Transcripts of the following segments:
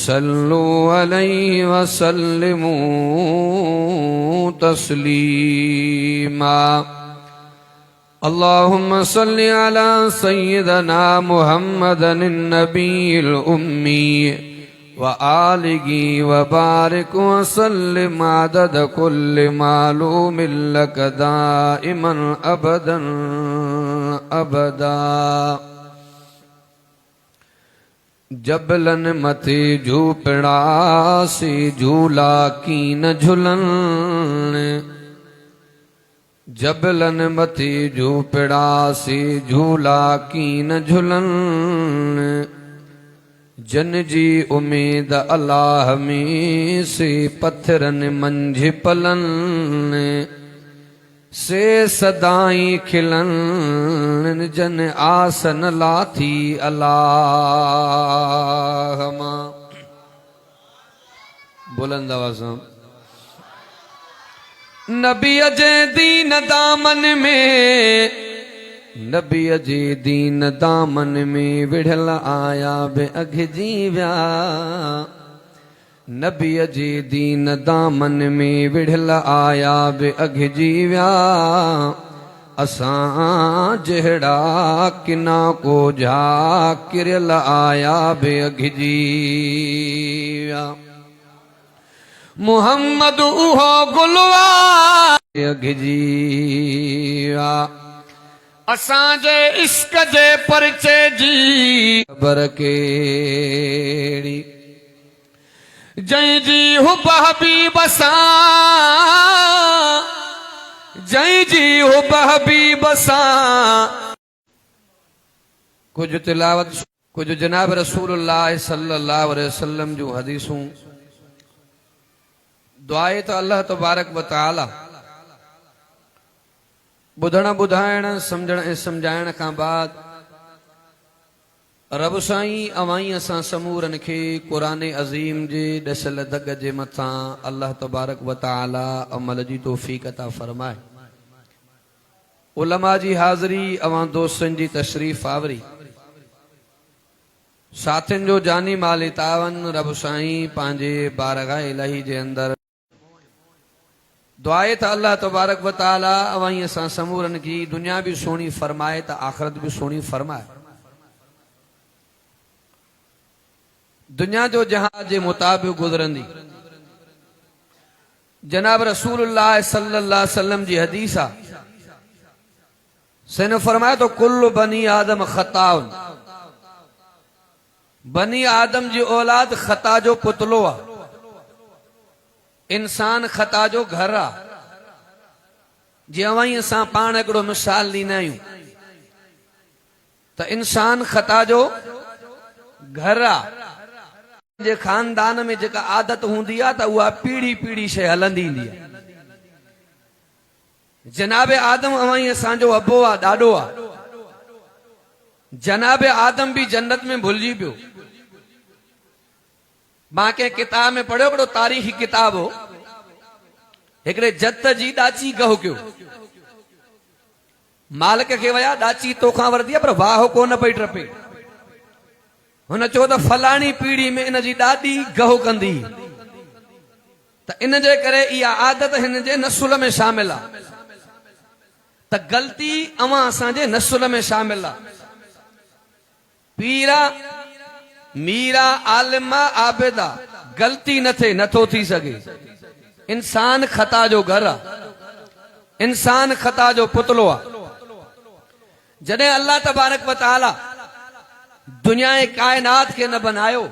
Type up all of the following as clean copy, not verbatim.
सल्लु अलैहि वसल्लिमू तस्लीमा। अल्लाहुम्मा सल्लि अला सय्यिदना मुहम्मदन नबील उम्मी व आलिही व बारिक व सल्लिम अदद कुल्लि मालूमिन लक दाइमन अबदन अबदा। जबलन मथे झूपड़ा से झूला की न झुलन, जबलन मथे झूपड़ा से झूला की न झुलन। जन जी उम्मीद अल्लाह में से पत्थरन मंझ पलन, से सदाई खिलन जन आसन लाथी अल्लाहुम्मा। बुलंद आवाज़ नबी अजे दीन दामन में, नबी अजे दीन दामन में विढ़ल आया बे अघ जीव्या। नबी अजे दीन दामन में विढ़ल आया बे अघ जीव्या। असां जहिड़ा किना को जा किरल आया बे अघ जीव्या। मुहम्मद उहो गुलवा अघ जीव्या। असांजे इश्क जे परचे जी ख़बर केड़ी। जय जी हुब हबीब सां, जय जी हुब हबीब सां। कुछ तिलावत, कुछ जनाब रसूलुल्लाह सल्लल्लाहु अलैहि वसल्लम जो हदीसूं दुआए तो अल्लाह तबारक व तआला बुधण बुधाइण समझण ऐं समझाइण खां बाद रब साईं अवाई असां समूरन खे क़ुरान अज़ीम जे ॾसल दग जे मथां अल्लाह तबारक व तआला अमल जी तौफ़ीक़ अता फरमाए। उलमा जी हाज़री अवां दोस्तनि जी तशरीफ़ आवरी, साथियुनि जो जानी माली तावन रब साईं पंहिंजे बारगाह इलाही जे अंदर दुआए त अल्लाह तबारक व तआला अवाई असां समूरन की दुनिया भी सोनी फरमाए त आखिरत भी सोनी फरमाए। दुनिया जो जहाज जे मुताबिक गुजरंदी। जनाब रसूलुल्लाह सल्लल्लाहु अलैहि वसल्लम जी हदीस आ, सेन फरमाया तो कुल्लु बनी आदम खताउन। बनी आदम जी औलाद खता जो पुतलो आ। इंसान खता जो घर आ। जी अवाई असां पाण हिकिड़ो मिसाल ॾींदा आहियूं त इंसान खता जो घर आ। जे खानदान में जेका आदत हूंदी आहे त उहा पीढ़ी पीढ़ी शइ हलंदी ईंदी आहे। जनाब आदम अवाई असांजो अबो आहे, ॾाॾो आहे। जनाब आदम भी जन्नत में भुलिजी पियो। मां के किताब में पढ़ियो, हिकिड़ो तारीख़ी किताब हो। हिकिड़े जत जी ॾाची गहु कयो। मालिक खे वया, ॾाची तोखां वरती आहे पर वाह कोन पई टपे। हुन चयो त फलाणी पीढ़ी में इन जी ॾाॾी गहु कंदी, त इन जे करे इहा आदत हिन जे नसुल में शामिल आहे। त ग़लती अवां असांजे नसुल में शामिल आहे। पीरा मीरा आलिमा आबिदा गलती न थे, नथो थी सके। इंसान खता जो घर आ। इंसान खता जो पुतलो आ। जॾहिं अल्लाह तबारक व तआला दुनिया कायनात के न बनायो,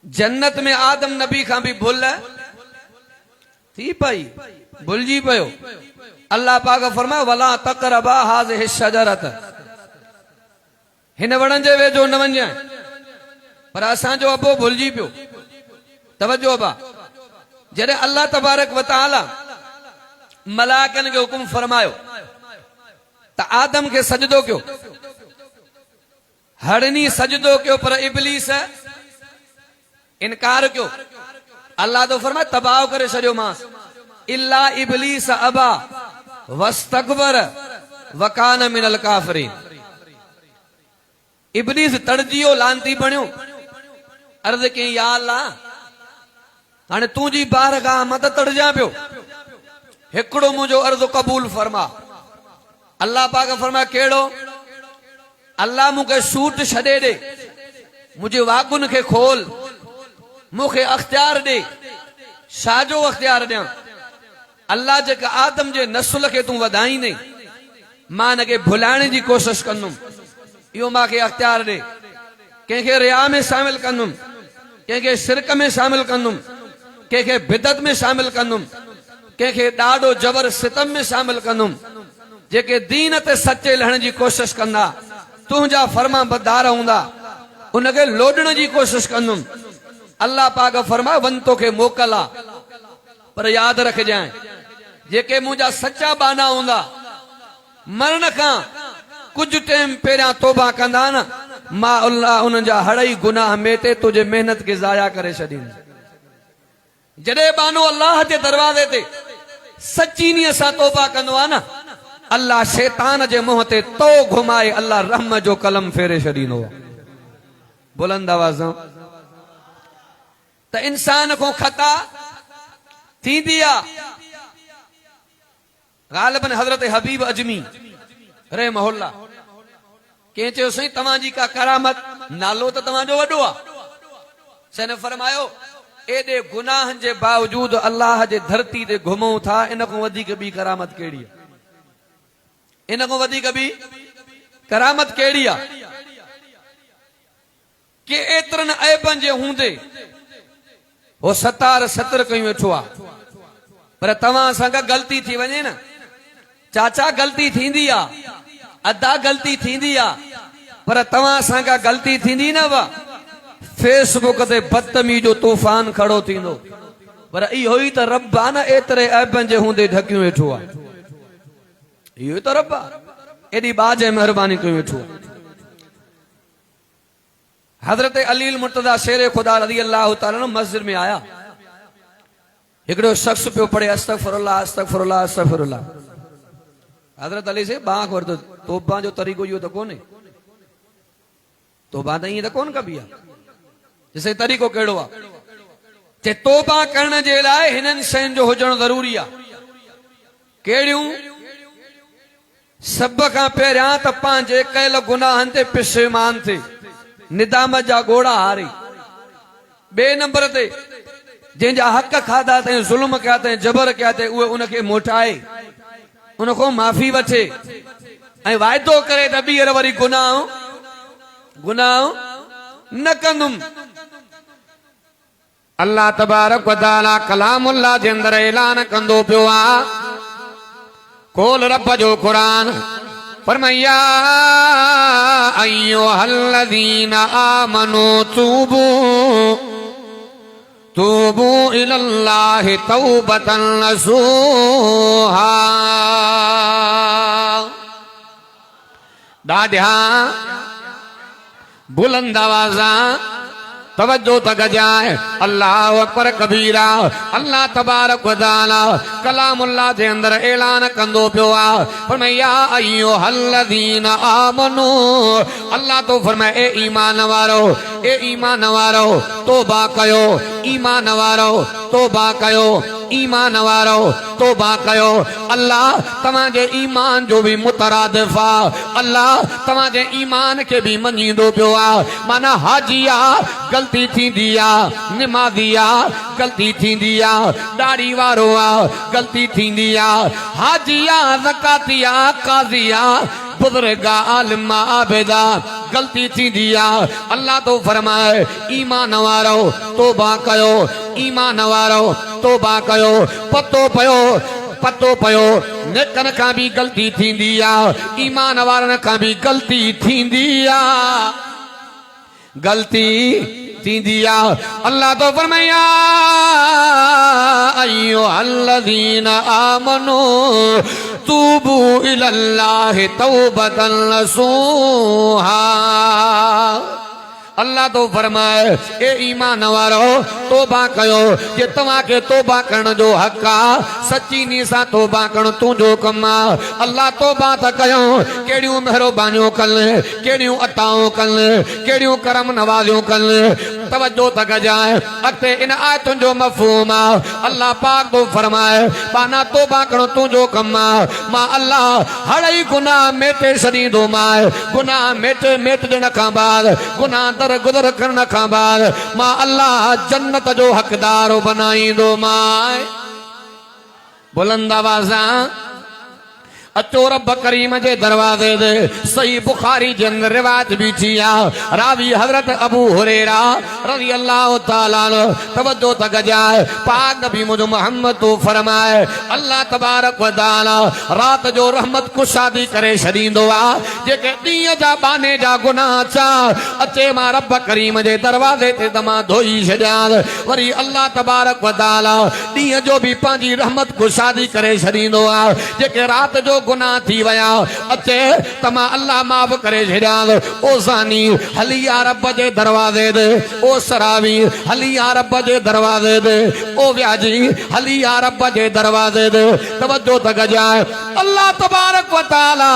जन्नत में आदम नबी खां भी भुल थी पई, भुलजी पियो। अल्लाह पाक फरमायो वला तक़रबा हाज़िहि शजरत, हिन वण जे वेझो न वञ। पर असांजो अबो भुलिजी पियो। तवज्जो बा, जॾहिं अल्लाह तबारक व तआला मलाइकनि खे हुकुम फरमायो त आदम खे सजदो कयो, हड़नी सजदो कयो, पर इब्लीस इनकार कयो। अल्लाह तो फरमाए तबाह करे छॾियो मांस। इल्ला इब्लीस अबा वस्तकबर वकान मिनल काफिरीन। इब्लीस तड़जियो, लानती बणियो। अर्ज कई या अल्लाह हाणे तुझी बारगाह मदद तड़जा पियो हिकड़ो मुझो अर्ज कबूल फरमा। अल्लाह पाक फरमा केड़ो? अल्लाह मुखे सूट छड़े दे, मुझे वागुन के खोल, मुखे अख्तियार दे। साजो अख्तियार दियां? अल्लाह जेका आदम जे नस्ल के तू वधाई नहीं, मां न के भुलाने जी कोशिश कंदुम, यो मां के अख्तियार दे। कंहिंखे रिया में शामिल कंदुम, कंहिंखे शिरक में शामिल कंदुम, कंहिंखे बिदत में शामिल कंदुम, कंहिंखे ॾाढो जबर सितम में शामिल कंदुम। जेके दीन ते सच्चे लहण जी कोशिश कंदा, तुंहिंजा फर्मा बदार हूंदा, उनखे लोडण जी कोशिश कंदुम। अल्लाह पाक फरमा वन तोखे मोकल आ, पर याद रखजांइ जेके मुंहिंजा सच्चा बाना हूंदा, मरण खां कुछ टाइम पहिरियां तौबा कंदा न, मां अल्लाह उन जा हड़ई गुनाह मेटे तुझे मेहनत के जाया करे छॾींदुमि। जॾहिं बानो अल्लाह जे दरवाज़े ते सच्ची नीयत सां तौबा कंदो आहे न, अल्लाह शैतान जे मुंह ते तो घुमाए अल्लाह रहम जो कलम फेरे छॾींदो आहे। बुलंद आवाज़ सां त इंसान को खता थींदी आहे। ग़ालिबन हज़रत हबीब अजमी रहमहुल्लाह कंहिं चयो साईं तव्हांजी का करामत, नालो त तव्हांजो वॾो आहे। सैन फरमायो एॾे गुनाहनि जे बावजूद अल्लाह जे धरती ते घुमूं था, इन खां वधीक ॿी करामत कहिड़ी आहे? इन खां वधीक ॿी करामत कहिड़ी आहे? के एतिरनि ऐबनि जे हूंदे वो सतार सतर कयूं वेठो आहे, पर तव्हां सां का ग़लती थी वञे न, चाचा ग़लती थींदी आहे, अदा ग़लती थींदी आहे, पर तव्हां सां का ग़लती थींदी न वा, फेसबुक ते बदतमीजो तूफान खड़ो थींदो, पर इहो ई त रब आहे न एतिरे ऐबनि जे हूंदे ढकियूं वेठो आहे। इहो ई त रब आहे, एॾी बाज ऐं महिरबानी कयूं वेठो आहे। हज़रत अली मुर्तज़ा शेर खुदा रज़ी अल्लाह तआला मस्जिद में आया, हिकिड़ो शख्स पियो पढ़े अस्तगफिरुल्लाह अस्तगफिरुल्लाह अस्तगफिरुल्लाह। हज़रत अली से बांक वरतो, तौबा जो तरीक़ो इहो त कोन्हे, तौबा त ईअं त कोन कबी आहे। जैसे तरीक़ो कहिड़ो आहे? जे तौबा करण जे लाइ हिननि शयुनि जो हुजणु ज़रूरी आहे। कहिड़ियूं? सभ खां पहिरियां त पंहिंजे कयल गुनाहनि ते पिशेमान थिए, निदाम जा ॻोड़ा हारे। ॿिए नंबर ते जंहिंजा हक़ खाधा अथई, ज़ुल्म कया अथई, जबर कया अथई, उहे उनखे मोटाए, उनखां माफ़ी वठे ऐं वाइदो करे त ॿीहर वरी गुनाह न कंदुमि। अल्लाह तबारक व तआला कलामुल्लाह जे अंदर ऐलान कंदो पियो आहे, कोल रब जो क़ुरान फरमाया अय्युहल्लज़ीना आमनू तूबू इलल्लाहि तौबतन नसूहा। ॾाढा बुलंद आवाज़ां तवज्जो तक जाए। अल्लाह अकबर कबीरा। अल्लाह तबारक व तआला कलामुल्लाह जे अंदर ऐलान कंदो पियो आहे, फरमाया अय्युहल्लज़ीना आमनू। अल्लाह तो फरमाए ए ईमान वारो, ए ईमान वारो तौबा कयो, ईमान वारो तौबा कयो, ईमान वारो तौबा कयो। अल्लाह तव्हांजे ईमान जो भी मुतरादिफ आहे, अल्लाह तव्हांजे ईमान के भी मञींदो पियो आहे। माना हाजी आहे गलती थींदी आहे, निमाज़ी आहे गलती थींदी आहे, दाढ़ी वारो आहे गलती थींदी आहे, हाजी आहे ज़काती आहे काज़ी आहे बुज़ुर्ग आलिम आबिदा गलती थींदी आहे। अल्लाह तो फरमाए ईमान वारो तौबा कयो, ईमान वारो तौबा कयो। पतो पयो नेकनि खां भी गलती थींदी आहे, ईमान वारनि खां भी गलती थींदी आहे, गलती थींदी आहे। अल्लाह तो फरमाया अय्युहल्लज़ीना आमनू तूबू इलल्लाहि तौबतन नसूहा। अल्लाह तो फरमाए ए ईमान वारो तौबा कयो जे तवा के तौबा करण जो हक आ सच्ची नी सा तौबा करण तू जो कम आ अल्लाह तौबा त कयो केड़ियों मेहरबानियों कल केड़ियों अताओं कल केड़ियों करम नवाजियों कल तवज्जो तक जाए अते इन आयतुन जो मफहूम आ अल्लाह पाक तो फरमाए पाना तौबा करण तू जो कम आ मां अल्लाह हड़ई गुनाह मेटे सदी दो माए गुनाह मेटे मेट देने का बाद गुनाह दर गुदर करने का बाद मां अल्लाह जन्नत जो हकदार बनाई दो माए बुलंद आवाज़ अचो रब करीम जे दरवाजे दे सही बुखारी जे अंदर रिवायत भी थी रावी हजरत अबू हुरैरा रज़ी अल्लाह तआला तवज्जो तक जाए पाक नबी मुझ मोहम्मद तो फरमाए अल्लाह तबारक व तआला रात जो रहमत कुशादी करे छॾींदो आ जेके ॾींहं जा बाने जा गुनाह चा अचे मां रब करीम जे दरवाजे ते तमा धोई छॾियां वरी अल्लाह तबारक व तआला ॾींहं जो भी पंहिंजी रहमत कुशादी करे छॾींदो आ जेके रात जो गुनाह थी वया अचे तमा अल्लाह माफ करे छड़िया ओ ज़ानी हलिया रब जे दरवाजे दे ओ सरावी हलिया रब जे दरवाजे दे ओ व्याजी हलिया रब जे दरवाजे दे तवज्जो तक जाए अल्लाह तबारक व तआला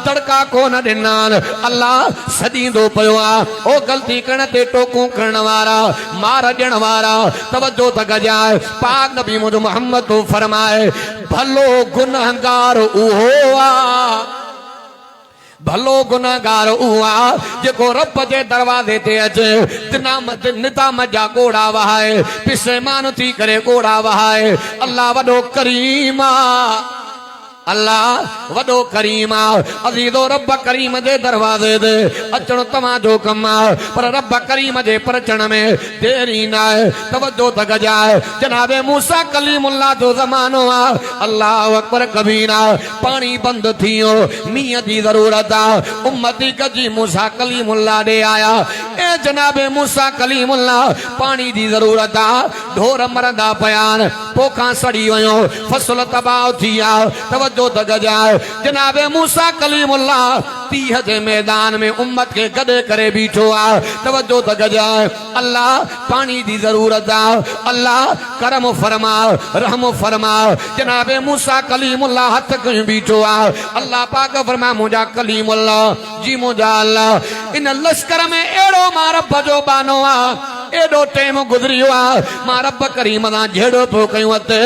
दड़का कोन ॾिनान अल्लाह सदींदो पियो आ ओ गलती करण ते टोकू करण वारा मार ॾियण वारा तवज्जो तक जाए पाक नबी मुझ मोहम्मद तो फरमाए भलो गुनहगार उहो भलो गुनाहगार उहा जेको रब जे दरवाजे ते अचे निताम जा कोड़ा वहाए पिसे मान थी करे कोड़ा वहाए अल्लाह वॾो करीम अल्लाह वॾो करीम अज़ीज़ो रब करीम जे दरवाजे दे अचण तव्हां जो कम पर रब करीम जे परचण में देरी न आहे तवज्जो तक जाए जनाबे मूसा कलीमुल्लाह जो ज़मानो आहे अल्लाह अकबर कबीरा पानी बंद थियो मींहं जी ज़रूरत आहे उम्मती कजी मूसा कलीमुल्लाह ॾे आया ए जनाबे मूसा कलीमुल्लाह पानी जी ज़रूरत आहे ढोर मरंदा पिया आहिनि पोखां सड़ी वियो फसल तबाह थी आहे तवज्जो तक जाए जनाबे मूसा कलीमुल्लाह तीह जे मैदान में उम्मत के गदे करे बीठो आ तवज्जो तक जाए अल्लाह पानी दी जरूरत आ अल्लाह करम फरमा रहम फरमा जनाबे मूसा कलीमुल्लाह हथ कहीं बीठो आ अल्लाह पाक फरमा मुझा कलीमुल्लाह जी मुझा अल्लाह इन लश्कर में एड़ो मां रब जो बानो आ एडो टाइम गुजरियो आ मां रब करीम दा झेड़ो पियो कयूं अते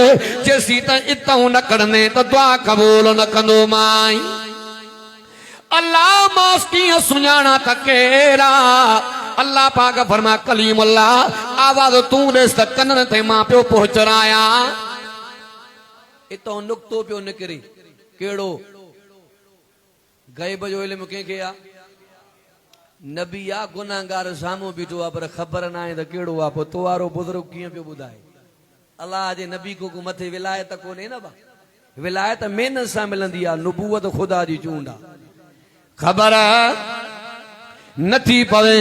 जेसी त इतऊं न करने त दुआ कबूल न कंदो माई अल्लाह मास कीअं सुञाणा त केरा अल्लाह पाक फरमा कलीमुल्लाह आवाज तूं ॾेस त कननि ते मां पियो पहुचराया इतों नुक्तो पियो निकिरे कहिड़ो ग़ैब जो इल्मु कंहिंखे आ नबी आ गुनाहगार साम्हूं बीठो आहे पर ख़बर न आहे त कहिड़ो आहे पोइ तो वारो बुज़ुर्ग कीअं पियो ॿुधाए अल्लाह जे नबी को मथे विलायत कोन्हे न बा विलायत महिनत सां मिलंदी आहे नुबूवत ख़ुदा जी चूंड आहे ख़बर नथी पवे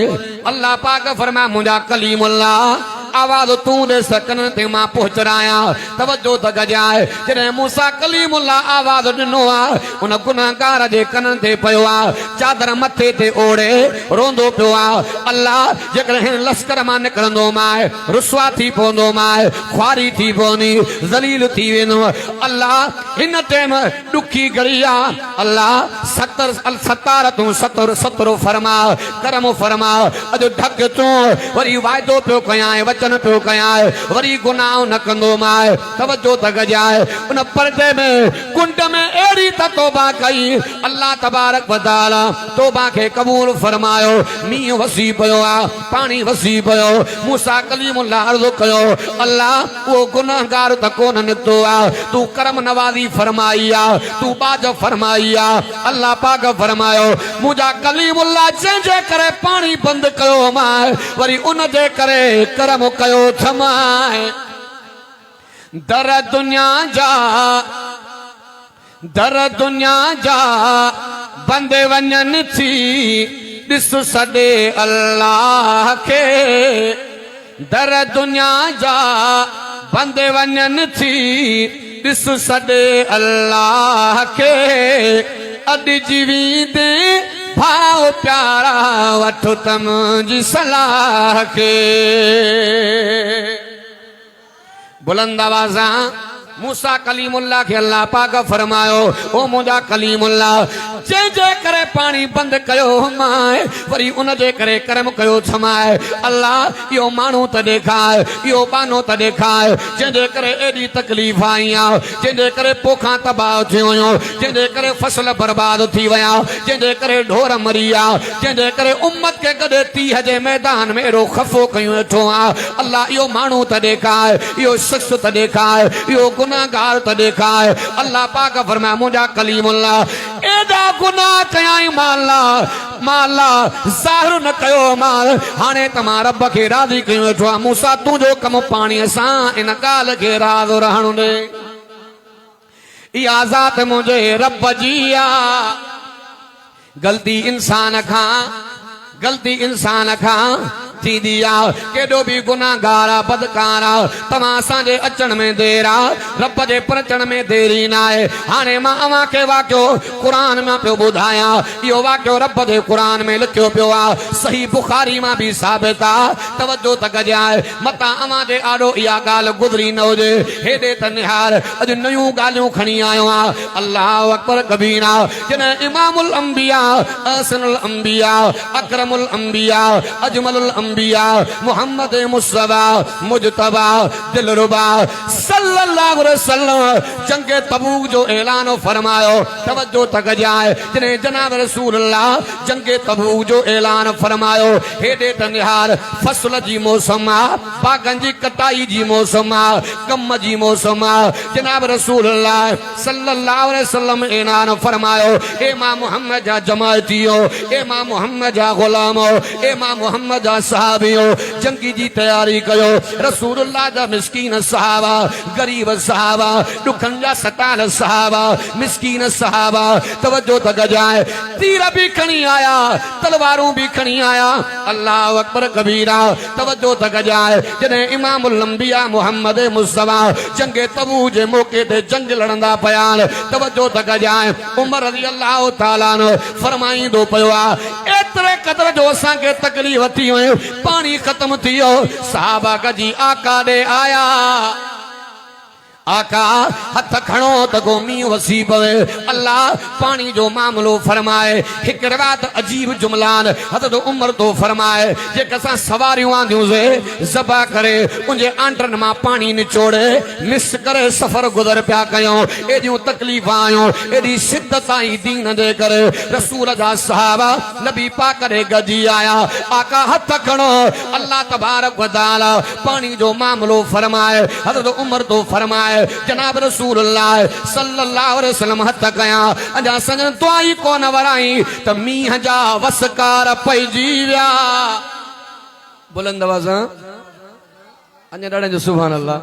अल्लाह पाक फरमा मुंहिंजा कलीमुल्लाह आवाज तू दे सकन ते मां पहुचराया तवज्जो तक जाए जने मूसा कलीमुल्लाह आवाज दिनो आ उन गुनाहगार जे कनन ते पयो आ चादर मथे ते ओढ़े रोंदो पियो आ अल्लाह जेकर हिन लश्कर मां निकरंदो मां रुसवा थी पवंदो मां ख्वारी थी पवंदी ज़लील थी वेंदो अल्लाह हिन टाइम दुखी घड़ी आ अल्लाह सतार तू सतरो फरमा करम फरमा अॼु ढक तूं वरी वाइदो पियो कयां वचन पियो कयां वरी गुनाह न कंदो मां तवज्जो तक जाए उन पर्दे में कुंड में एड़ी त तौबा कई अल्लाह तबारक व तआला तौबा के कबूल फरमायो मींह वसी पयो आ पानी वसी पयो मूसा कलीमुल्लाह अर्ज़ कयो अल्लाह वो गुनाहगार त कोन निकतो आ तू करम नवाज़ी फरमाई आ तू बाज फरमाई आ अल्लाह पाक फरमायो मुझा कलीमुल्लाह जंहिंजे करे पानी बंद कयो मां वरी उन जे करे करम कयो थमाए दर दुनिया जा बंदे वञनि थी ॾिस सॾे अल्लाह के दर दुनिया जा बंदे वञनि थी ॾिस सॾे अल्लाह के अॼु जीवी दे भाव प्यारा वठो तम जी सलाह के बुलंद आवाज़ा मूसा कलीमुल्लाह के अल्लाह पाक फरमायो ओ मुंहिंजा कलीमुल्लाह जे करे पानी बंद कयो माए वरी उन जे करे कर्म कयो छमाए अल्लाह यो मानू त देखाए यो बानो त देखाए जे करे एडी तकलीफ आई जे करे पोखा तबाह थियो जे करे फसल बर्बाद थी वया जे करे ढोर मरिया जे करे उम्मत के गडे 30 जे मैदान में रो खफो कयो वेठो अल्लाह यो मानू त देखाए यो शख्स त देखाए यो गुनाहगार त देखाए अल्लाह पाक फरमाया मुंहिंजा कलीमुल्लाह एदा गुनाह कयाई माला माला ज़ाहिर न कयो माल हाने तमा रब के राज़ी कयो वेठो मूसा तुंहिंजो कम पाणी सां इन ॻाल्हि खे राज़ रहण ॾे इहा ज़ात मुंहिंजे रब जी आहे गलती इंसान खां थींदी आहे केॾो बि गुनाहगार बदकार तव्हां असांजे अचण में देर आहे रब जे पहुचण में देरी न आहे हाणे मां अव्हां खे वाक़ियो क़ुर मां पियो ॿुधायां इहो वाक़ियो रब जे क़ुर में लिखियो पियो आहे सही बुखारी मां बि साबित आहे तवजो त कजाए मतां अव्हां जे आॾो इहा ॻाल्हि गुज़री न हुजे हेॾे त निहार अॼु नयूं ॻाल्हियूं खणी आयो आहे अल्लाहु अकबर कबीरा जॾहिं इमामुल अंबिया अहसनुल अंबिया अकरमुल अंबिया अजमलुल अंबिया मोहम्मद मुस्तफा मुजतबा दिलरुबा सल्लल्लाहु अलैहि वसल्लम जंगे तबूक जो ऐलान फरमायो तवज्जो तक जाए जने जनाब रसूलुल्लाह जंगे तबूक जो ऐलान फरमायो हेडे त निहार फसल जी मौसम बागन जी कटाई जी मौसम कम जी मौसम जनाब रसूलुल्लाह सल्लल्लाहु अलैहि वसल्लम ऐलान फरमायो ए मां मोहम्मद जा जमाअतियो ए मां मोहम्मद जा गुलामो ए मां मोहम्मद जा सहाबियो जंगी जी तैयारी कयो रसूलुल्लाह जा मिस्कीन सहाबा गरीब सहाबा दुखन जा सताल सहाबा मिस्कीन सहाबा तवज्जो तक जाए तीर भी खणी आया तलवारों भी खणी आया अल्लाह अकबर कबीरा तवज्जो तक जाए जने इमामुल अंबिया मोहम्मद मुस्तफा जंगे तबूक जे मौके ते जंग लड़ंदा पयान तवज्जो तक जाए उमर रज़ी अल्लाह तआला न फरमाईंदो पयो एतरे कदर जो असां के तकलीफ थी वयो पानी खत्म थियो साहबा कजी आका दे आया आका हथ खणो त गोमी वसी पवे अल्लाह पानी जो मामलो फरमाए एक रिवायत अजीब जुमलान हज़रत उमर तो फरमाए जे कसा सवारियों आंदियूं से ज़बा करे उनजे आंटन मां पानी निचोड़े मिस करे सफर गुजर पिया कयो एडियूं तकलीफ आयो एडी शिद्दत आई दीन दे करे रसूल जा सहाबा नबी पाक दे गजी आया आका हथ खणो अल्लाह तबारक व तआला पानी जो मामलो फरमाए हज़रत उमर तो फरमाए जनाब रसूलुल्लाह सल्लल्लाहु अलैहि वसल्लम हथ कया अजा सजन तुआई कोन वराई त मींह जा वसकार पइजी विया बुलंद आवाज़ अञा ॾाढे जो सुभान अल्लाह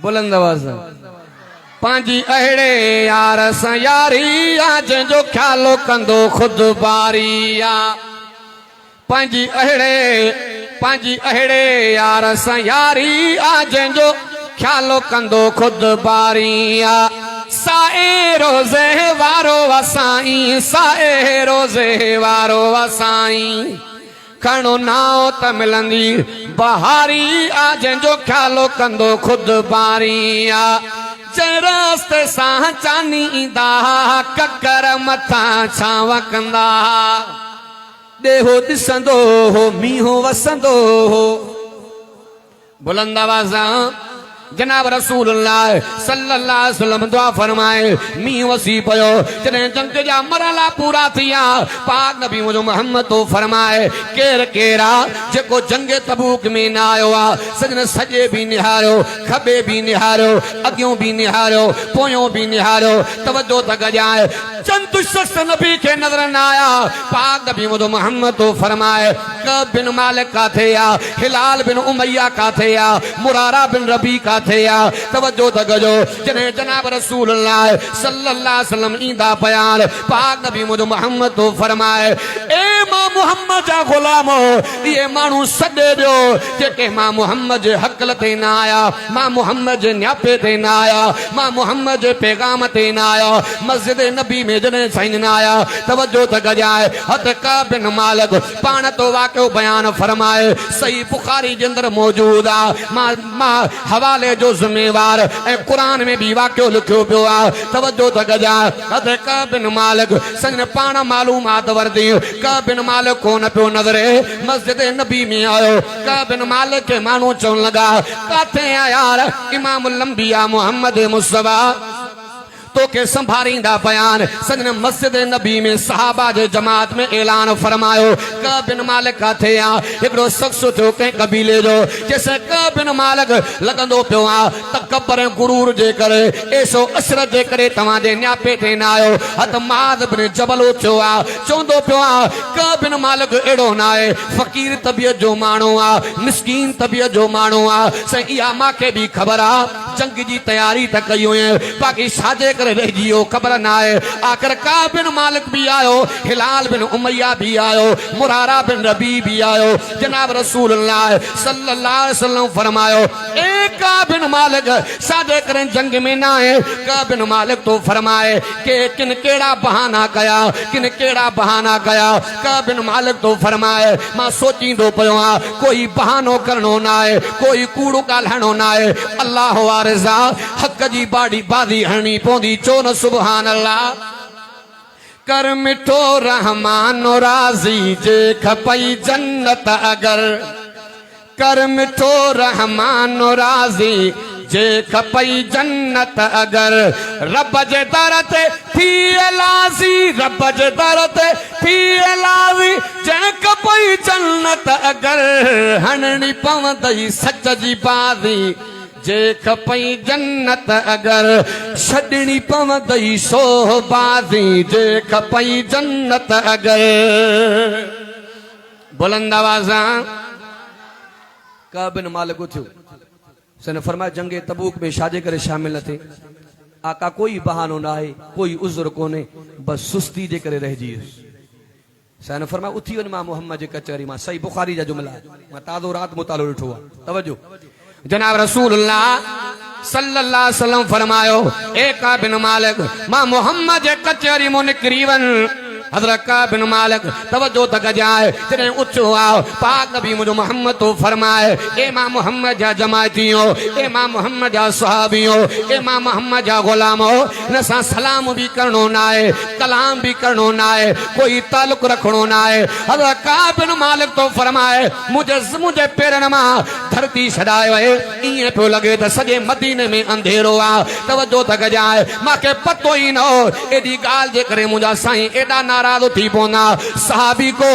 बुलंद आवाज़ पांजी अहड़े यार सां यारी आ जंहिंजो ख्यालो कंदो खुद बारी आ पांजी अहड़े यार सां यारी आ जंहिंजो ख्यालो कंदो खुद बारिया साए रोज़े वारो वसाई साए रोज़े वारो वसाई खणो नाव त मिलंदी बहारी आ जंहिंजो ख्यालो कंदो खुद बारिया जंहिं रास्ते सां चानी ईंदा ककर मथां छांव कंदा ॾेहो ॾिसंदो हो मींहों वसंदो हो बुलंद आवाज़ जनाब रसूलुल्लाह सल्लल्लाहु अलैहि वसल्लम दुआ फरमाए मींह वसी पयो जने जंग जा मरला पूरा थिया पाक नबी मुझो मोहम्मद तो फरमाए केर केरा जेको जंग तबूक में न आयो आ सजन सजे भी निहारो खबे भी निहारो अगियों भी निहारो पोयों भी निहारो तवज्जो तक जाए चंद शख्स नबी के नजर न आया पाक नबी मुझो मोहम्मद तो फरमाए कब बिन मालिक का थे या हिलाल बिन उमैया का थे या मुरारा बिन रबी का काथे आ तवज्जो त कजो जने जनाब रसूल अल्लाह सल्लल्लाहु अलैहि वसल्लम इंदा बयान पाक नबी मुझ मोहम्मद तो फरमाए ए मां मोहम्मद जा गुलामो ये मानू सदे दियो जेके मां मोहम्मद जे हकल ते ना आया मां मोहम्मद जे न्यापे ते ना आया मां मोहम्मद जे पैगाम ते ना आया मस्जिद नबी में जने साइन ना आया तवज्जो त कजाए हत का बिन मालिक पान तो वाक़ो बयान फरमाए सही बुखारी के अंदर मौजूद आ मां हवाले जो जिम्मेवार ए कुरान में भी वाक़ो लिखो पियो आ तवज्जो त कजाए हत का बिन मालिक संग पान मालूमात वर्दी का बिन मालिक को न पियो नजरे मस्जिद नबी में आयो का बिन मालिक के मानू चवन लगा काथे आ यार इमामुल अंबिया मोहम्मद मुस्तफा तो के संभारींदा बयान सजन मस्जिद नबी में सहाबा जे जमात में ऐलान फरमायो का बिन मालिक काथे आ एकड़ो शख्स थियो के कबीले जो जैसे का बिन मालिक लगंदो पियो आ तकबर गुरूर जे करे ऐसो असरत जे करे तवा जे न्यापे ते ना आयो हत माद बिन जबल थियो आ चोंदो पियो आ का बिन मालिक एड़ो ना है फकीर तबियत जो मानो आ मिस्कीन तबियत जो मानो आ सही आ माके भी खबर आ जंग जी तैयारी त कयो है बाकी साजे रह जियो खबर ना है आखिर का बिन मालिक भी आयो हिलाल बिन उमैया भी आयो मुरारा बिन रबी भी आयो जनाब रसूलुल्लाह सल्लल्लाहु अलैहि वसल्लम फरमायो एक का बिन मालिक सादे करें जंग में ना है का बिन मालिक तो फरमाए के किन केड़ा बहाना कया किन केड़ा बहाना कया का बिन मालिक तो फरमाए मां सोचींदो पयो आ कोई बहानो करनो ना है कोई कूड़ो गालहणो ना है अल्लाह वारिसा हक जी बादी हणी पोंदी चो न सुभान अल्लाह कर मिठो रहमान राजी जे खपई जन्नत अगर कर मिठो रहमान राजी जे खपई जन्नत अगर रब जे दर ते थी लाज़ी रब जे दर ते थी लाज़ी जे खपई जन्नत अगर हणनी पवंदई सच जी बाज़ी जे खपई जन्नत अगर छड़नी पवंदई सोहबाज़ी जे खपई जन्नत अगर बुलंद आवाज़ का बिन मालिक थियो सन फरमाया जंगे तबूक में शादे करे शामिल न थे आका कोई बहानो ना है कोई उज़्र कोने बस सुस्ती जे करे रह जी सन फरमाया उथी वन मां मोहम्मद जे कचहरी मां सही बुखारी जा जुमला मां ताज़ो रात मुतालो ॾिठो आहे तवज्जो जनाब रसूलुल्लाह सल्लल्लाहु अलैहि वसल्लम फरमायो ए का बिन मालिक मां मोहम्मद जे कचहरी मो निकरी वन हजरत का बिन मालिक तवज्जो तक जाए तेरे उच्चो आओ पाक नबी मुझे मोहम्मद तो फरमाए ए मां मोहम्मद जा जमातियों ए मां मोहम्मद जा सहाबियों ए मां मोहम्मद जा गुलामो नसा सलाम भी करनो ना है कलाम भी करनो ना है कोई ताल्लुक रखनो ना है हजरत का बिन मालिक तो फरमाए मुझे पेरन मां धरती छड़ायो है इए पे लगे त सजे मदीने में अंधेरो आ तवज्जो तक जाए माके पतो ही न हो एडी गाल जे करे मुजा साईं एडा नाराज थी पोना सहाबी को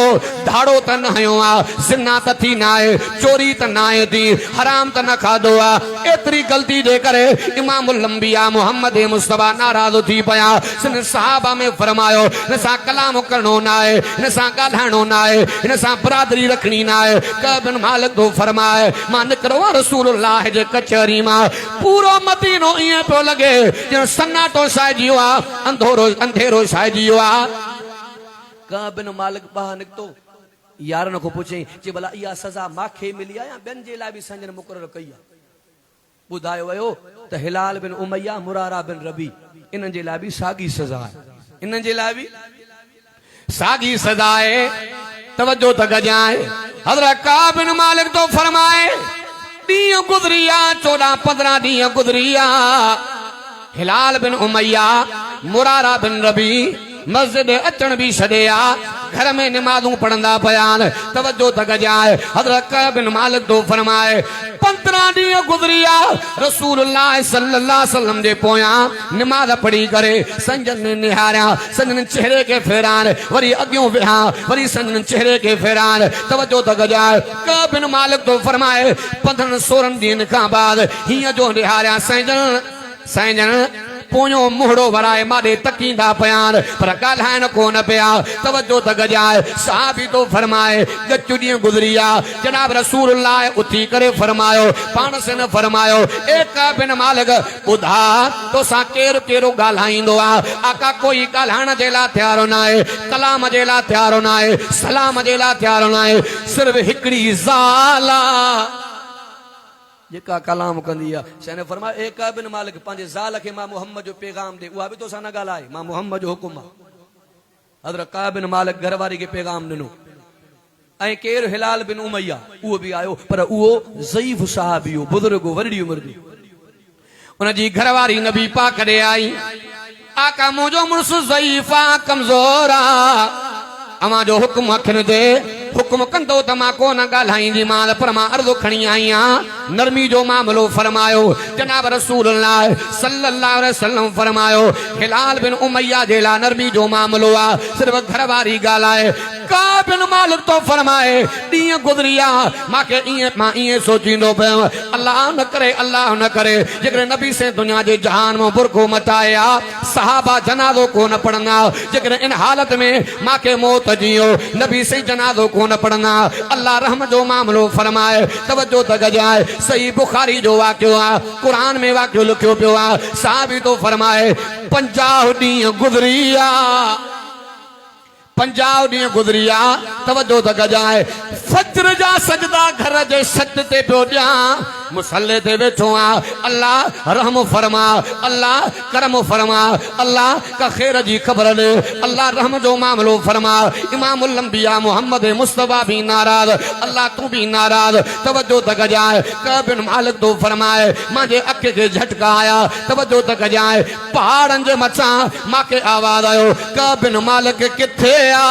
धाड़ो त न हयो आ जिन्ना त थी ना है चोरी त ना है थी हराम त न खादो आ एतरी गलती जे करे इमामुल अंबिया मोहम्मद मुस्तफा नाराज थी पया सिन सहाबा में फरमायो नसा कलाम करनो ना है नसा गालहणो ना है नसा बरादरी रखनी ना है का बिन मालिक तो फरमाए मां निकरो रसूलुल्लाह जे कचहरी मां पूरो मदीनो इए पे लगे जो सन्नाटो साइजियो आ अंधेरो साइजियो आ का बिन मालिक बहा निकतो यारन को पूछे जे भला इया सजा माखे मिली आ या बेन जे ला भी संजन मुकरर कई आ बुधायो वयो त हिलाल बिन उमैया मुरारा बिन रबी इन जे ला भी सागी सजा है इन जे ला भी सागी सजा है तवज्जो तक जाए हजरत का बिन मालिक तो फरमाए दी गुजरिया 14-15 दी गुजरिया हिलाल बिन उमैया मुरारा बिन रबी मस्जिद अचन भी छड़िया घर में नमाजू पढ़ंदा बयान तवज्जो तक जाए हजरत का बिन मालिक तो फरमाए 15 ॾींहं गुज़रिया रसूलुल्लाह सल्लल्लाहु अलैहि वसल्लम जे पोयां नमाज पढ़ी करे संजन ने निहारिया संजन चेहरे के फेरान वरी अगियों विहा वरी संजन चेहरे के फेरान तवज्जो तक जाए का बिन मालिक तो फरमाए 15-16 ॾींहं खां बाद हिय जो निहारिया संजन पोयो मुहड़ो वराए मारे तकींदा पयान पर ॻाल्हाइण कोन पिया तवज्जो त गजाए साहबी तो फरमाए गचु ॾींहुं गुज़रिया जनाब रसूलुल्लाह उथी करे फरमायो पाण से न फरमायो एक बिन मालिक ॿुधा तोसां केरु केरो ॻाल्हाईंदो आहे आका कोई ॻाल्हाइण जे लाइ तयार न आहे कलाम जे लाइ तयार न आहे सलाम जे लाइ तयार न आहे सिर्फ़ हिकिड़ी ज़ाल जेका कलाम कंदी आहे शैने फरमायो एक बिन मालिक पंहिंजे ज़ाल खे मां मुहम्मद जो पैगाम ॾे उहा बि तोसां न ॻाल्हाए मां मुहम्मद जो हुकुम आहे हज़रत काब बिन मालिक घरवारी खे पैगाम ॾिनो ऐं केरु हिलाल बिन उमैया उहो बि आयो पर उहो ज़ईफ़ साहबी हो बुज़ुर्ग वॾी उमिरि जो उनजी घरवारी नबी पाक ॾे आई आका मुंहिंजो मुड़ुसु ज़ईफ़ आहे कमज़ोर आहे अवां जो हुकुम अखियुनि ते हुकुम कंदो त मां कोन ॻाल्हाईंदी मां पर मां अर्ज़ु खणी आई आहियां नरमी जो मामलो फरमायो जनाब रसूलुल्लाह सल्लल्लाहु अलैहि वसल्लम फरमायो हिलाल बिन उमैया जे लाइ नरमी जो मामलो आहे सिर्फ़ घरवारी ॻाल्हाए का बिन मालिक तो फरमाए ॾींहं गुज़रिया मांखे मां ईअं सोचींदो पियो अल्लाह न करे जेकॾहिं नबी से दुनिया जे जहान में बुरको मटाया सहाबा जनाज़ो कोन पढ़ंदा जेकॾहिं इन हालत में मांखे मौत जियो नबी से जनाज़ो कोन पढ़ंदा अल्लाह रहम जो मामलो फरमाए तवज्जो त गजाए सही बुखारी जो वाक़ियो आहे क़ुरान में वाक़ियो लिखियो पियो आहे साहबी तो फरमाए 50 ॾींहं गुज़रिया 50 ॾींहं गुज़रिया तवज्जो त गजाए फज्र जा सजदा घर जे छत ते पियो ॾियां मुसल्ले ते वेठो आं अल्लाह रहम फरमा अल्लाह करम फरमा अल्लाह का खैर जी ख़बर ॾे अल्लाह रहम जो मामलो फरमा इमामुल अंबिया मोहम्मद मुस्तफा भी नाराज़ अल्लाह तू भी नाराज़ तवज्जो त गजाए कबिन मालिक तो फरमाए मांजे अख के झटका आया तवज्जो त गजाए पहाड़न जे मथां मांखे आवाज़ आयो कबिन मालिक किथे आ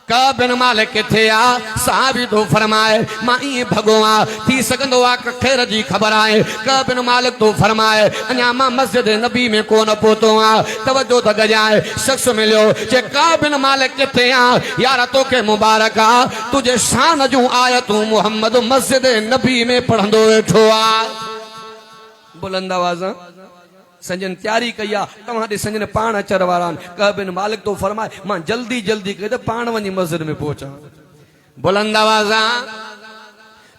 कबिन मालिक किथे आ साहबी तो फरमाए मां ईअं भॻो आं थी सघंदो आहे खैर जी ख़बर आहे कबिन मालिक तो फरमाए अञा मां मस्जिद नबी में कोन पहुतो आं तवज्जो त गजाए शख्स मिलियो जे कबिन मालिक किथे आ यार तोखे मुबारक आ तुझे शान जूं आयतूं मुहम्मद मस्जिद नबी में पढ़ंदो वेठो आहे बुलंद आवाज़ संजन तैयारी कई आहे तव्हां ॾे संजन पाण अचण वारा आहिनि कबिन मालिक तो फरमाए मां जल्दी जल्दी कई त पाण वञी मस्जिद में पहुचां बुलंद आवाज़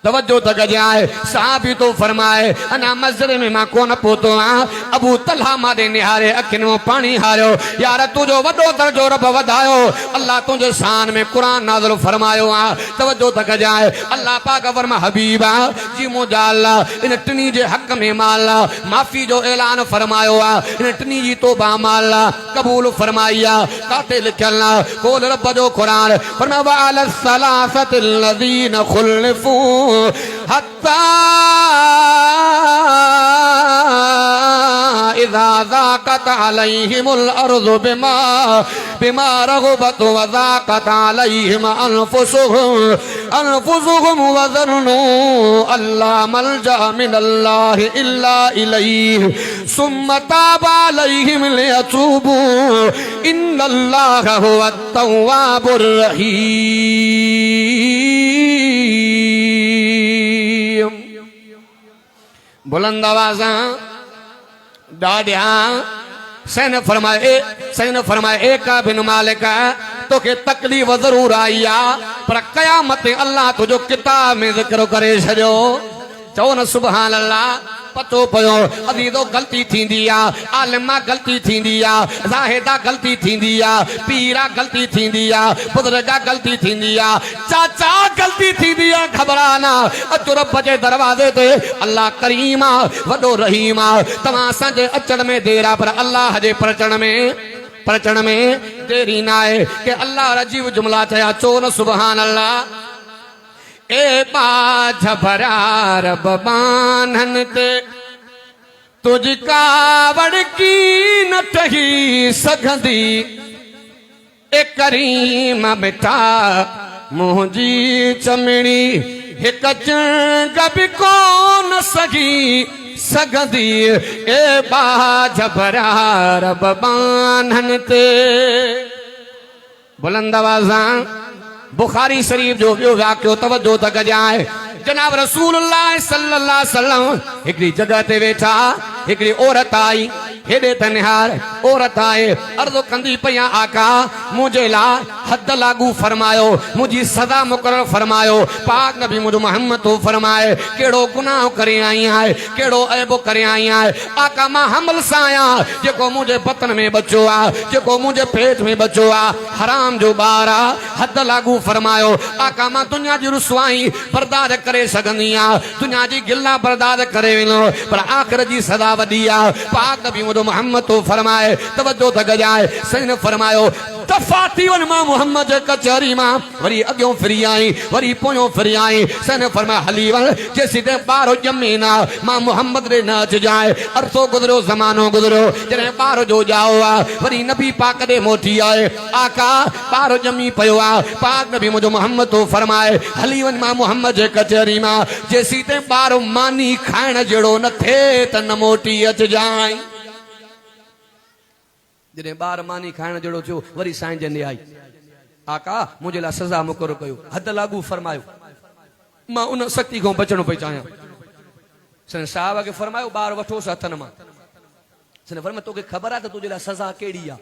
तवज्जो त गजाए साहबी तो फरमाए अना मस्जिद में मां कोन पहुतो आं अबू तलहा मां निहारे अखियुनि में पानी हारियो यार तुंहिंजो वॾो दर्जो रब वधायो अल्लाह तुंहिंजे शान में क़ुरान नाज़िल फरमायो आहे तवज्जो त गजाए अल्लाह पाक फरमा हबीबा जी मुंहिंजा अल्लाह इन टिनी जे हक़ में मां माफ़ी जो ऐलान फरमायो आहे इन टिनी जी तौबा मां क़बूल फरमाई आहे काथे लिखियल आहे खोल रब जो क़ुरान फरमा वअला सलासतिल लज़ीन खुलिफू हत्ता इज़ा ज़ाक़त अलैहिमुल अर्ज़ु बिमा रग़बत व ज़ाक़त अलैहिम अनफुसुहुम व ज़न्नु अल्ला मल्जा मिनल्लाहि इल्ला इलैहि सुम्मा ताबा अलैहिम लियतूबू इन्नल्लाह हुवत तव्वाबुर रहीम बुलंद आवाज़ डाडिया सैन फरमाए एक बिन मालिक तोखे तकलीफ़ ज़रूर आई आहे पर क़यामत अल्लाह तुझो किताब में ज़िक्र करे छॾियो चओ न सुभान अल्लाह पतो पियो अज़ीज़ो ग़लती थींदी आहे आलिमा ग़लती थींदी आहे ज़ाहिदा ग़लती थींदी आहे पीरा ग़लती थींदी आहे बुज़ुर्गा ग़लती थींदी आहे चाचा ग़लती थींदी आहे घबराना अचो रब जे दरवाज़े ते अल्लाह करीम आहे वॾो रहीम आहे तव्हां असांजे अचण में देर आहे पर अल्लाह जे परचण में देरी न आहे के अल्लाह अजीब जुमला चया चो न सुभान अल्लाह ए बाझ भरा रब बान्हन ते तुझ कावड़ की न ठही सघंदी ए करीम बेटा मुंहिंजी चमड़ी हिक चंग बि कोन सघंदी ए बाझ भरा रब बान्हन ते बुलंद आवाज़ बुखारी शरीफ जो ॿियो वाक़ियो तवज्जो त गजाए जनाब रसूलुल्लाह सल्लल्लाहु अलैहि वसल्लम हिकड़ी जगह ते वेठा हिकड़ी औरत आई हेडे तनहार औरत आए अर्ज़ कंदी पया आका मुझे ला हद लागू फरमायो मुझी सदा मुकर्रर फरमायो पाक नबी मुझ मोहम्मद तो फरमाए केड़ो गुनाह करे आई है केड़ो ऐब करे आई है आका मां हमल सा आया जेको मुझे बतन में बचो आ जेको मुझे पेट में बचो आ हराम जो बार आ हद लागू फरमायो आका मां दुनिया जी रुसवाई बर्दाश्त करे सगंदी आ दुनिया जी गिला बर्दाश्त करे वेनो पर आखिर जी सदा वडी आ पाक नबी मुझ मोहम्मद तो फरमाए तवज्जो तक जाए सही ने फरमायो तफाती वन मां मोहम्मद कचहरी मां वरी अग्यो फिरी आई वरी पोयो फिरी आई सन फरमाया हली वन जैसी ते बारो जमीना मां मोहम्मद रे न अच जाए अरसो गुजरो जमानो गुजरो जने बारो जो जाओ आ वरी नबी पाक दे मोटी आए आका बारो जमी पयो आ पाक नबी मुझो मोहम्मद तो फरमाए हली वन मां मोहम्मद कचहरी मां जैसी ते बारो मानी खाण जेड़ो न थे त न मोटी अच जाए जने बार मानी खाण जड़ो थियो वरी साईं जने आई आका मुझे ला सजा मुकर कयो हद लागू फरमायो मां उन शक्ति को बचणो पई चाहियां सन साहब के फरमायो बार वठो हथन मां सन फरमायो तोके खबर आ त तुझे ला सजा केड़ी आ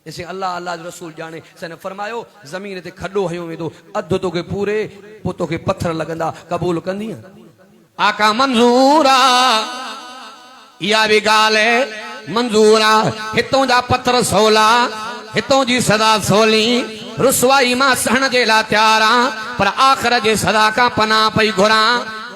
जैसे अल्लाह अल्लाह रसूल जाने सन फरमायो जमीन ते खड्डो हयो वेंदो अध तोके पूरे पो तोके पत्थर लगंदा कबूल कंदी आका मंजूरा या भी गाल है मंजूरा हितों जा पत्थर सोला हितों जी सदा सोली रुसवाई मां सहन जे ला त्यारा पर आखिर जे सदा का पना पई घुरा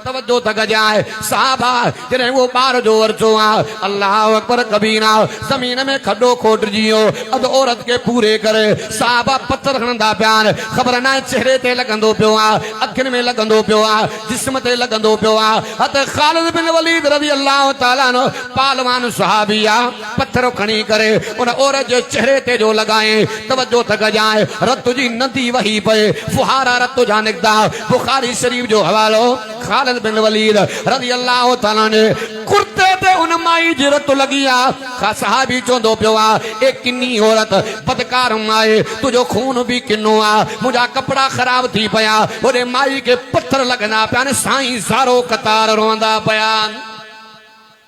तवज्जो तक जाए साहबा जने वो बार जो वर्चो आ अल्लाह अकबर कबीरा जमीन में खड्डो खोट जियो अद औरत के पूरे करे साहबा पत्थर हणंदा प्यान खबर ना चेहरे ते लगंदो पियो आ अखिन में लगंदो पियो आ जिस्म ते लगंदो पियो आ हत खालिद बिन वलीद रज़ी अल्लाह तआला नो पालवान सहाबिया पत्थर खणी करे उन औरत जे चेहरे ते जो लगाए तवज्जो तक जाए रत जी नदी वही पे फुहारा रत जा निकदा बुखारी शरीफ जो हवालो खालिद बिन वलीद रज़ी अल्लाह तआला ने कुर्ते ते उन माई जी रत लगिया खा सहाबी चोंदो पियो आ ए किन्नी औरत बदकार माए तुझो खून भी किन्नो आ मुझा कपड़ा खराब थी पया ओरे माई के पत्थर लगना प्यान साईं सारो कतार रोंदा पयान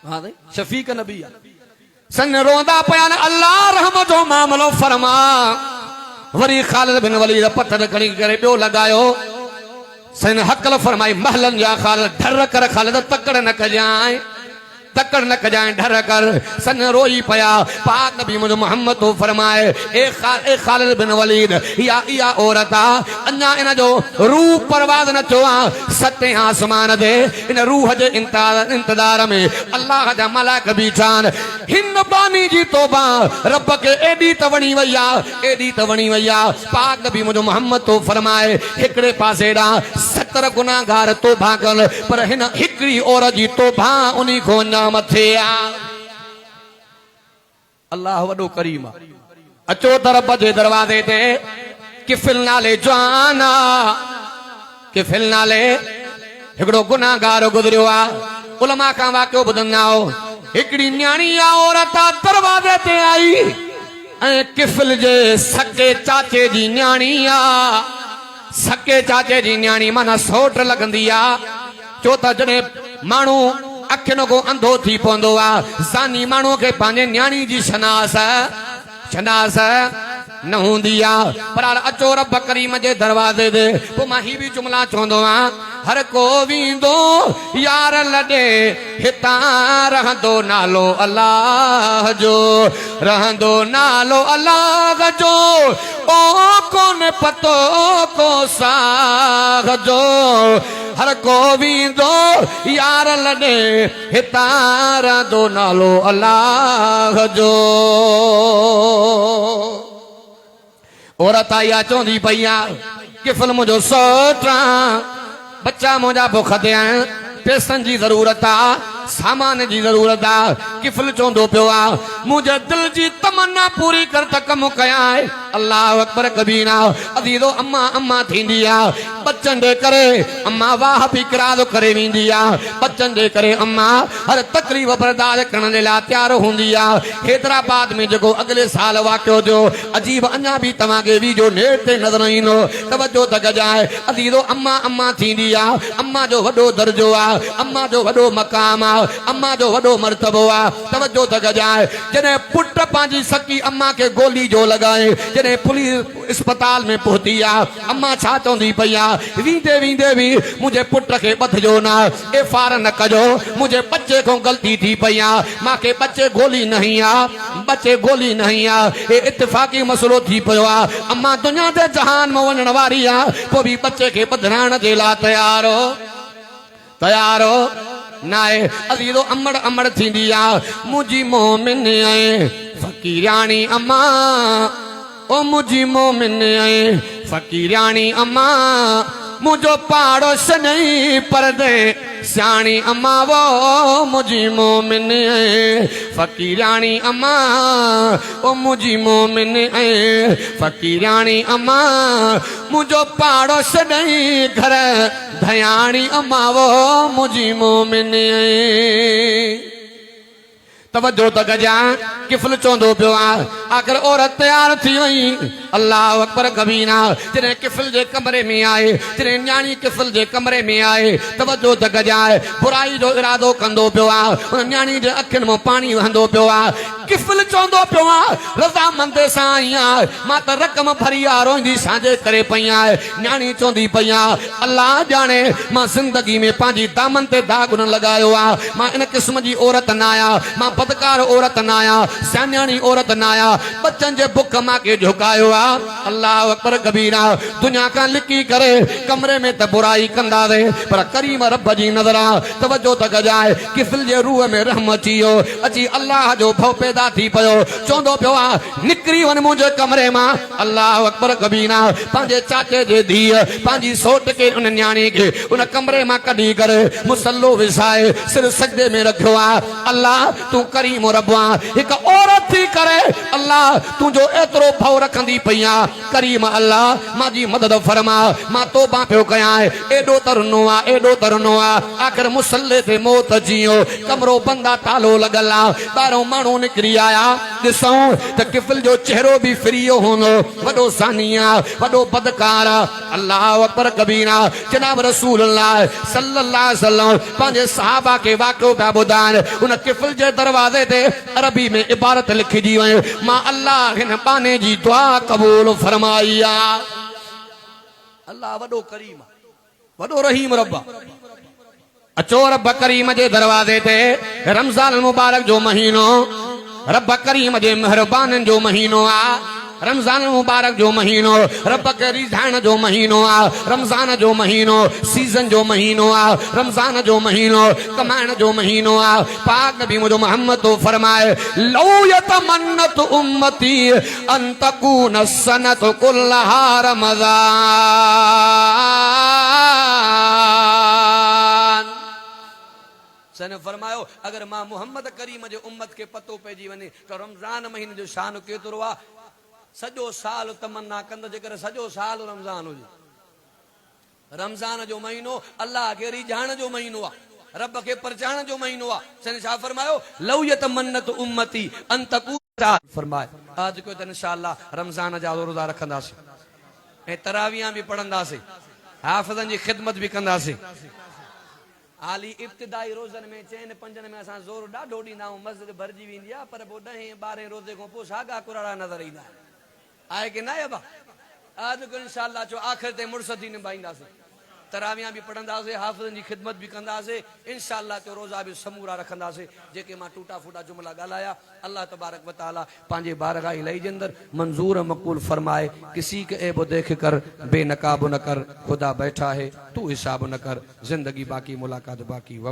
हां दे शफीक नबी सन रोंदा पयान अल्लाह रहमत जो मामलो फरमा वरी खालिद बिन वलीद पत्थर खणी करे पियो लगायो सन हकल फरमाई महलन या खालिद डर कर खालिद तकड़ न कजाए तकड़ न कजाए डर कर सन रोई पया पाक नबी मुझ मोहम्मद तो फरमाए ए खालिद बिन वलीद या औरता अन्या इन जो रूह परवाद न चोआ सते आसमान दे इन रूह जे इंतजार में अल्लाह जा मलाक बीठान हिंद बानी जी तौबा रब के एडी तवणी वैया एडी तवणी वैया पाक नबी मुझ मोहम्मद तो फरमाए हिकड़े पासे डा 70 गुनाहगार तौबा कल पर हिन हिकड़ी औरत जी तौबा उनी को मथे आ अल्लाह वडो करीम अचो तरफ जे दरवाजे ते किफिल नाले जवाना किफिल नाले हिकड़ो गुनाहगार गुजरियो आ उलमा का वाक्यो ॿुधंदा हो हिकड़ी न्याणी औरत दरवाजे ते आई ऐं किफिल जे सके चाचे जी न्याणी आ सके चाचे जी न्याणी माना सोट लगंदी आ चो त जने माण्हू अखिन को अंधो थी पवंदो आ ज़ानी माण्हू के पंहिंजे न्याणी जी शनास न हूंदी आ पर अचो रब करीम जे दरवाजे ते पोइ मां ही भी जुमला चवंदो आ हर को वींदो यार लॾे हितां रहंदो नालो अल्लाह जो रहंदो नालो अल्लाह जो ओ कोन पतो को साग जो हर को वींदो यार लॾे हितां रहंदो नालो अल्लाह जो औरत आया चौंदी पईया किफिल मुझो सोटा बच्चा मुझा बुख ते पैसनि जी ज़रूरत आ सामान जी ज़रूरत आ किफिल चवंदो पियो आ मुंहिंजे दिल जी तमन्ना पूरी कर त कम कया अल्लाह अकबर कबीरा अदीदो अम्मा अम्मा थींदी आहे बच्चन दे करे अम्मा वाह भी करा दो करे वेंदी आहे बच्चन दे करे अम्मा हर तकलीफ़ बर्दाश्त करण जे लाइ तैयार हूंदी आहे हैदराबाद में जेको अगले साल वाक़ियो जो अजीब अञा भी तव्हांखे वीडियो नेट ते नज़र ईंदो तवजो त गजाए अदीदो अम्मा अम्मा थींदी आहे अम्मा जो वॾो दर्जो आहे अम्मा जो वॾो मक़ाम आहे अम्मा जो वॾो मर्तबो आहे तवजो त गजाए जॾहिं पुट पंहिंजी सकी अम्मा खे गोली जो लॻाए जॾहिं पुलिस अस्पताल में पहुती आहे अम्मा छा चवंदी पई आहे वींदे वींदे बि मुंहिंजे पुट खे ॿधजो न एफआर न कजो मुंहिंजे बच्चे खां ग़लती थी पई आहे मूंखे बच्चे गोली नहीं आहे बच्चे गोली नहीं आहे हे इत्तिफ़ाक़ी मसइलो थी पियो आहे अम्मा दुनिया जे जहान में वञण वारी आहे पोइ बि बच्चे खे ॿधाइण जे लाइ तयार हो नाए अदीदो अमड़ अमड़ थींदी आहे मुंहिंजी मोमिन ऐं फ़क़ीराणी अम्मा ओ मुंहिंजी मोमिन ऐं फ़क़ीराणी अम्मा मुझो पाड़ोस नहीं परदे सियाणी अम्मा वो मुझी मोमिन फ़क़ीराणी अम्मा ओ मुझी मोमिन फ़क़ीराणी अम्मा मुझो पाड़ोस नहीं घर धयाणी अम्मा वो मुझी मोमिन तवज्जो त गजा किफ़ल चवंदो पियो आहे आख़िर औरत तयार थी वई अल्लाह अकबर कबीरा जॾहिं किफ़ल जे कमरे में आए जॾहिं न्याणी किफ़ल जे कमरे में आए तवज्जो त गजाए बुराई जो इरादो कंदो पियो आहे उन न्याणी जे अखियुनि मां पाणी वहंदो पियो आहे किफ़ल चवंदो पियो आहे रज़ामंदी सां आई आहे मां त रक़म भरी आहे रोईंदी सांझे करे पई आहे न्याणी चवंदी पई आहे अल्लाह ॼाणे मां ज़िंदगी में पंहिंजी दामन ते दाग न लॻायो आहे मां इन क़िस्म जी औरत न आहियां मां बदकार औरत न आहियां सियाणी औरत न आहियां बच्चन जे बुख मूंखे झुकायो आहे अल्लाह अकबर कबीरा दुनिया खां लिकी करे कमरे में त बुराई कंदासीं पर करीम रब जी नज़र आहे तवज्जो त गजाए किफ़ल जे रूह में रहम अची वियो अची अल्लाह जो भउ पैदा थी पियो चवंदो पियो आहे निकिरी वञ मुंहिंजे कमरे मां अल्लाह अकबर कबीरा पंहिंजे चाचे जे धीअ पंहिंजी सौट खे उन न्याणी खे उन कमरे मां कढी करे मुसल्लो विछाए सिर सजदे में रखियो आहे अल्लाह तूं करीम रब आहे हिकु औरत थी करे अल्लाह तुंहिंजो एतिरो भउ रखंदी पई आहे करीम अल्लाह मुंहिंजी मदद फरमा मां तौबा पियो कयां एॾो तरनो आहे आख़िर मुसल्ले ते मौत अची वियो कमरो बंदा तालो लॻल आहे ॿाहिरों माण्हू निकिरी आया ॾिसूं त किफ़ल जो चेहरो बि फिरियो हूंदो वॾो सानी आहे वॾो बदकार आहे अल्लाह अकबर कबीरा जनाब रसूल सल्लल्लाहु अलैहि वसल्लम पंहिंजे सहाबा खे वाक़ियो पिया ॿुधाइनि उन किफ़ल जे दरवाज़े ते अरबी में इबारत लिखिजी वई मां अल्लाह हिन बाने जी दुआ क़बूल फरमाई आहे अल्लाह वॾो करीम वॾो रहीम रब अचो रब करीम जे दरवाज़े ते रमज़ान मुबारक जो महीनो रब करीम जे मेहरबाननि जो महीनो आहे रमज़ान मुबारक जो महीनो रब के रिझाइण जो महीनो आहे रमज़ान जो महीनो सीज़न जो महीनो आहे रमज़ान जो महीनो कमाइण जो महीनो आहे पाक नबी मुझो मोहम्मद तो फरमाए लौ यतमन्नत उम्मती अन तकून सनत कुल्लहा रमज़ान सन फरमायो अगर मां मोहम्मद करीम जे उम्मत के पतो पइजी वञे तो रमज़ान महीने जो शान केतिरो आहे सॼो साल तमन्ना कंद जेकर सॼो साल रमज़ान हुजे रमज़ान जो महीनो अल्लाह खे रिझाइण जो महीनो आहे रब खे परचाइण जो महीनो आहे सन छा फरमायो लौ यतमन्नत उम्मती अन तकून फरमाए आज को त इंशाअल्लाह रमज़ान जा रोज़ा रखंदासीं ऐं तरावियां बि पढ़ंदासीं हाफ़िज़नि जी ख़िदमत बि कंदासीं हाली इब्तिदाई रोज़नि में चइनि पंजनि में असां ज़ोर ॾाढो ॾींदा आहियूं मस्जिद भरिजी वेंदी आहे पर पोइ 10-12 रोज़े खां पोइ साॻा कुराड़ा नज़र ईंदा आहिनि आहे की न आहे बा आज को इंशाअल्लाह जो आख़िर ते मुर्सदी निभाईंदासीं तरावियां बि पढ़ंदासीं हाफ़िज़नि जी ख़िदमत बि कंदासीं इंशाअल्लाह जो रोज़ा बि समूरा रखंदासीं जेके मां टूटा फूटा जुमला ॻाल्हाया अल्लाह तबारक व तआला पंहिंजे बारगाह इलाही जे अंदर मंजूर मक़बूल फरमाए किसी के ऐब देख कर बेनकाब न कर खुदा बैठा है तू हिसाब न कर जिंदगी बाकी मुलाकात बाकी वम